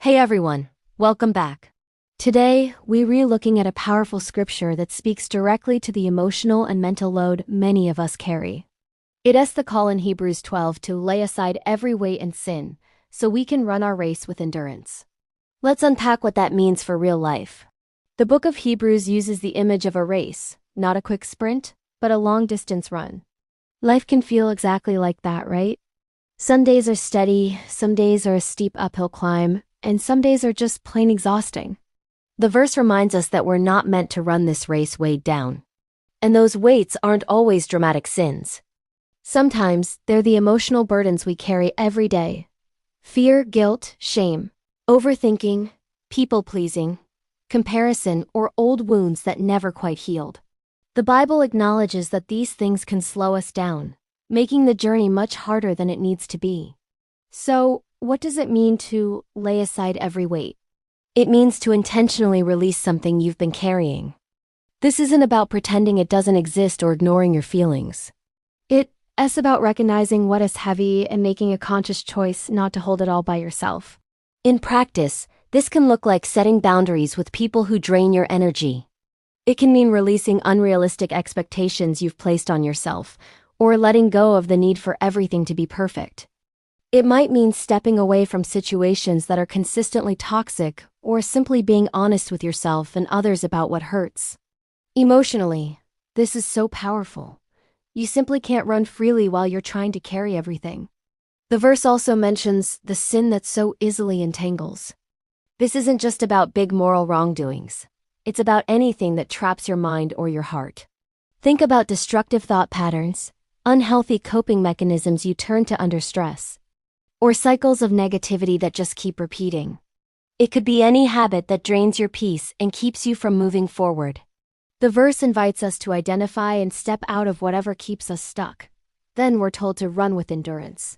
Hey everyone, welcome back. Today, we're re-looking at a powerful scripture that speaks directly to the emotional and mental load many of us carry. It is the call in Hebrews 12 to lay aside every weight and sin, so we can run our race with endurance. Let's unpack what that means for real life. The book of Hebrews uses the image of a race, not a quick sprint, but a long-distance run. Life can feel exactly like that, right? Some days are steady, some days are a steep uphill climb, and some days are just plain exhausting. The verse reminds us that we're not meant to run this race weighed down. And those weights aren't always dramatic sins. Sometimes they're the emotional burdens we carry every day. Fear, guilt, shame, overthinking, people-pleasing, comparison, or old wounds that never quite healed. The Bible acknowledges that these things can slow us down, making the journey much harder than it needs to be. So, what does it mean to lay aside every weight? It means to intentionally release something you've been carrying. This isn't about pretending it doesn't exist or ignoring your feelings. It's about recognizing what is heavy and making a conscious choice not to hold it all by yourself. In practice, this can look like setting boundaries with people who drain your energy. It can mean releasing unrealistic expectations you've placed on yourself, or letting go of the need for everything to be perfect. It might mean stepping away from situations that are consistently toxic, or simply being honest with yourself and others about what hurts. Emotionally, this is so powerful. You simply can't run freely while you're trying to carry everything. The verse also mentions the sin that so easily entangles. This isn't just about big moral wrongdoings. It's about anything that traps your mind or your heart. Think about destructive thought patterns, unhealthy coping mechanisms you turn to under stress, or cycles of negativity that just keep repeating. It could be any habit that drains your peace and keeps you from moving forward. The verse invites us to identify and step out of whatever keeps us stuck. Then we're told to run with endurance.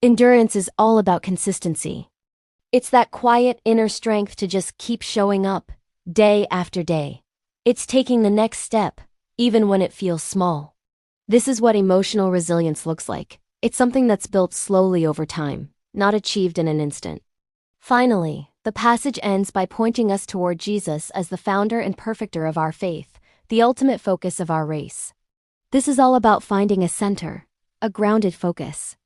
Endurance is all about consistency. It's that quiet inner strength to just keep showing up, day after day. It's taking the next step, even when it feels small. This is what emotional resilience looks like. It's something that's built slowly over time, not achieved in an instant. Finally, the passage ends by pointing us toward Jesus as the founder and perfecter of our faith, the ultimate focus of our race. This is all about finding a center, a grounded focus.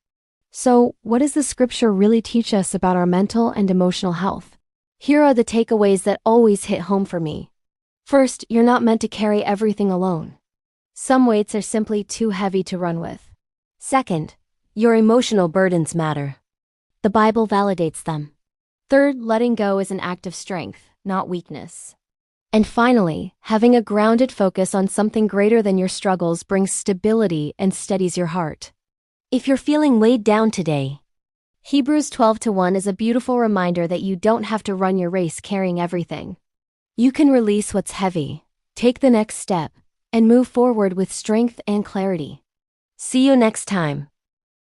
So, what does the scripture really teach us about our mental and emotional health? Here are the takeaways that always hit home for me. First, you're not meant to carry everything alone. Some weights are simply too heavy to run with. Second, your emotional burdens matter. The Bible validates them. Third, letting go is an act of strength, not weakness. And finally, having a grounded focus on something greater than your struggles brings stability and steadies your heart. If you're feeling weighed down today, Hebrews 12:1 is a beautiful reminder that you don't have to run your race carrying everything. You can release what's heavy, take the next step, and move forward with strength and clarity. See you next time.